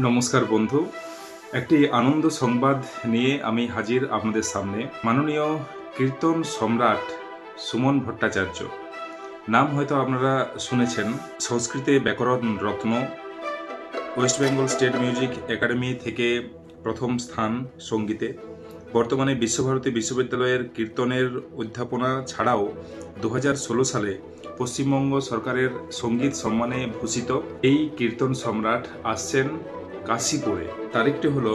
নমস্কার বন্ধু, একটি আনন্দ সংবাদ নিয়ে আমি হাজির আপনাদের সামনে। মাননীয় কীর্তন সম্রাট সুমন ভট্টাচার্য, নাম হয়তো আপনারা শুনেছেন। সংস্কৃতে ব্যাকরণ রত্ন, West Bengal state music academy থেকে প্রথম স্থান সঙ্গীতে। বর্তমানে বিশ্বভারতী বিশ্ববিদ্যালয়ের কীর্তনের অধ্যাপনা ছাড়াও 2016 সালে পশ্চিমবঙ্গ সরকারের সঙ্গীত সম্মানে ভূষিত। এই কীর্তন সম্রাট আসছেন কাশীপুরে। তারিখটি হলো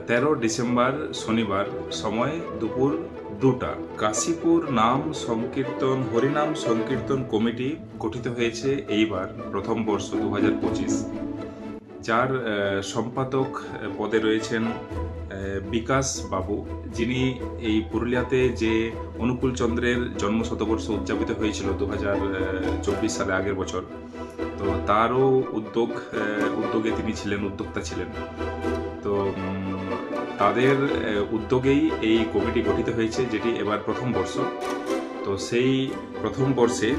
13 ডিসেম্বর শনিবার, সময় দুপুর 2টা। কাশীপুর নাম সংকীর্তন হরিনাম সংকীর্তন কমিটি গঠিত হয়েছে এইবার প্রথম বর্ষ 2025, যার সম্পাদক পদে রয়েছেন বিকাশ বাবু, যিনি এই পুরুলিয়াতে যে অনুকূল চন্দ্রের জন্ম শতবর্ষ উদযাপিত হয়েছিল 2024 সালে, আগের বছর, তো তারও উদ্যোগে তিনি ছিলেন, উদ্যোক্তা ছিলেন। তো তাদের উদ্যোগেই এই কমিটি গঠিত হয়েছে, যেটি এবার প্রথম বর্ষ। তো সেই প্রথম বর্ষে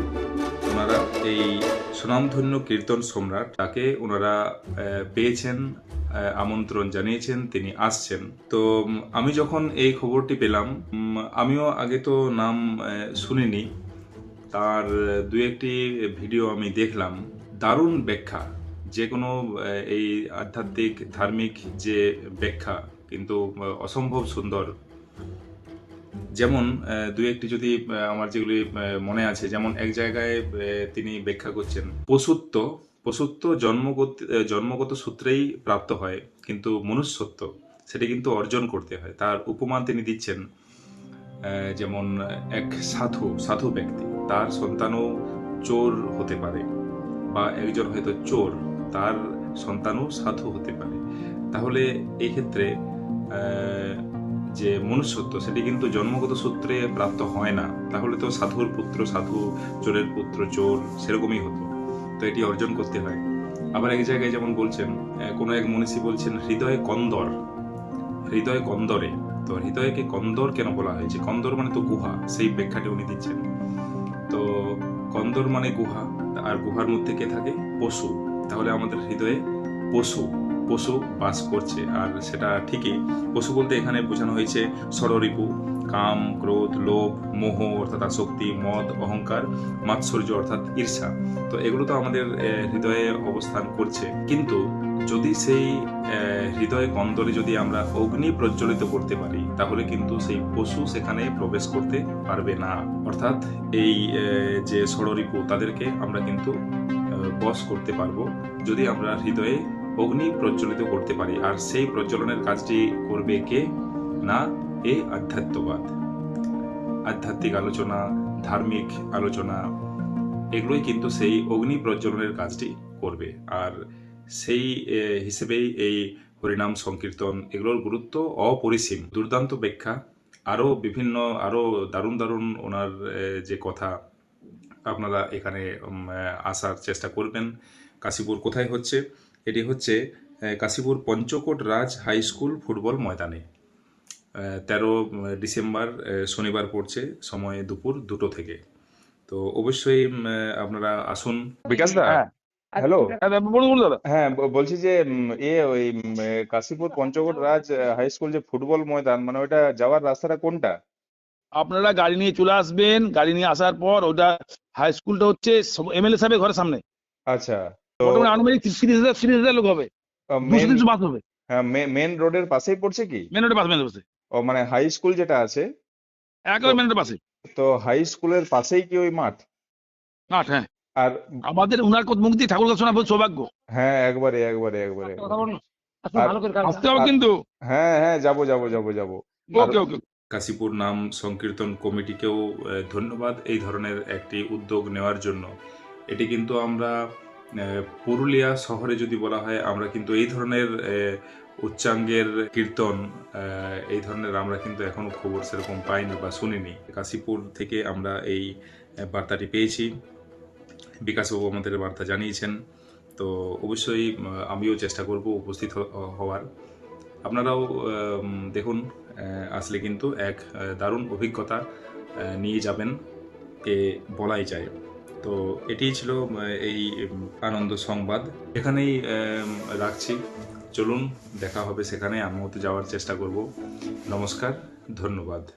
ওনারা এই সুনামধন্য কীর্তন সম্রাট, তাকে ওনারা পেয়েছেন, আমন্ত্রণ জানিয়েছেন, তিনি আসছেন। তো আমি যখন এই খবরটি পেলাম, আমিও আগে তো নাম শুনিনি, তার দু একটি ভিডিও আমি দেখলাম। দারুণ ব্যাখ্যা, যে কোনো এই আধ্যাত্মিক ধার্মিক যে ব্যাখ্যা, কিন্তু অসম্ভব সুন্দর। যেমন দু একটি যদি আমার যেগুলি মনে আছে, যেমন এক জায়গায় তিনি ব্যাখ্যা করছেন, পশুত্ব জন্মগত সূত্রেই প্রাপ্ত হয়, কিন্তু মনুষ্যত্ব সেটি কিন্তু অর্জন করতে হয়। তার উপমা তিনি দিচ্ছেন, যেমন এক সাধু ব্যক্তি, তার সন্তানও চোর হতে পারে, বা একজন হয়তো চোর, তার সন্তানও সাধু হতে পারে। তাহলে এই ক্ষেত্রে যে মনুষ্যত্ব, সেটি কিন্তু জন্মগত সূত্রে প্রাপ্ত হয় না। তাহলে তো সাধুর পুত্র সাধু, চোরের পুত্র চোর, সেরকমই হতো। তো এটি অর্জন করতে হয়। আবার এক জায়গায় যেমন বলছেন, কোনো এক মনীষী বলছেন, হৃদয় কন্দরে। তো হৃদয়কে কন্দর কেন বলা হয়েছে? কন্দর মানে তো গুহা, সেই ব্যাখ্যাটি উনি দিচ্ছেন। তো কন্দর মানে গুহা, আর গুহার মধ্যে কে থাকে? পশু। তাহলে আমাদের হৃদয়ে পশু বাস করছে। আর সেটা ঠিকই, পশু বলতে এখানে বোঝানো হয়েছে ষড়রিপু, কাম, ক্রোধ, লোভ, মোহ অর্থাৎ আসক্তি, মদ, অহংকার, মাৎসর্য অর্থাৎ ঈর্ষা। তো এগুলো তো আমাদের হৃদয়ে অবস্থান করছে। কিন্তু যদি সেই হৃদয় কন্দরে যদি আমরা অগ্নি প্রজ্বলিত করতে পারি, তাহলে কিন্তু সেই পশু সেখানে প্রবেশ করতে পারবে না। অর্থাৎ এই যে ষড়রিপু, তাদেরকে আমরা কিন্তু বশ করতে পারবো, যদি আমরা হৃদয়ে অগ্নি প্রজ্বলিত করতে পারি। আর সেই প্রজ্বলনের কাজটি করবে কে? না, এই আধ্যাত্মিক আলোচনা, ধার্মিক আলোচনা, এগুলোই কিন্তু সেই অগ্নি প্রজ্বলনের কাজটি করবে। আর সেই হিসেবেই এই হরিনাম সংকীর্তন, এগুলোর গুরুত্ব অপরিসীম। দুর্দান্ত ব্যাখ্যা, আরো দারুণ ওনার যে কথা, আপনারা এখানে আসার চেষ্টা করবেন। কাশীপুর কোথায় হচ্ছে? এটি হচ্ছে কাশীপুর পঞ্চকোট রাজ হাই স্কুল ফুটবল ময়দানে। 13 ডিসেম্বর শনিবার পড়ছে, সময় দুপুর 2টো থেকে। তো অবশ্যই আপনারা আসুন। বিকাশ দা, হ্যাঁ, হ্যালো। বলুন বলুন দাদা। হ্যাঁ, বলছি যে ওই কাশীপুর পঞ্চকোট রাজ হাই স্কুল যে ফুটবল ময়দান, মানে ওইটা যাওয়ার রাস্তাটা কোনটা? আপনারা গাড়ি নিয়ে চলে আসবেন, গাড়ি নিয়ে আসার পর ওটা হাই স্কুলটা হচ্ছে এমএলএ সাহেবের ঘরের সামনে। আচ্ছা, তো মোটামুটি আনুমানিক 30,000 লোক হবে, মেন 200-300 বাস হবে। হ্যাঁ, মেন রোডের পাশেই পড়ছে কি? মেন রোডে পাশে, মেন রোডে ও মানে হাই স্কুল যেটা আছে, তো একেবারে মেন রোডের পাশে তো হাই স্কুলের পাশেই কি ওই মাঠ? মাঠ। হ্যাঁ, আর আমাদের উনার মুখ দিয়ে ঠাকুর কথা শোনা বহুত সৌভাগ্য। হ্যাঁ, একবারে আর আসতে হবে আর- কিন্তু। হ্যাঁ হ্যাঁ, যাবো। আর ওকে ওকে। কাশীপুর নাম সংকীর্তন কমিটিকেও ধন্যবাদ এই ধরনের একটি উদ্যোগ নেওয়ার জন্য। এটি কিন্তু আমরা পুরুলিয়া শহরে যদি বলা হয়, আমরা কিন্তু এই ধরনের উচ্চাঙ্গের কীর্তন, এই ধরনের আমরা কিন্তু এখনো খবর সেরকম পাইনি বা শুনিনি। কাশীপুর থেকে আমরা এই বার্তাটি পেয়েছি, বিকাশবাবু আমাদের বার্তা জানিয়েছেন। তো অবশ্যই আমিও চেষ্টা করব উপস্থিত হওয়ার। আপনারাও দেখুন, আসলে কিন্তু এক দারুণ অভিজ্ঞতা নিয়ে যাবেন, বলাই যায়। তো এটিই ছিল এই আনন্দ সংবাদ। এখানেই রাখছি। চলুন দেখা হবে সেখানে, আমিও তো যাওয়ার চেষ্টা করব। নমস্কার, ধন্যবাদ।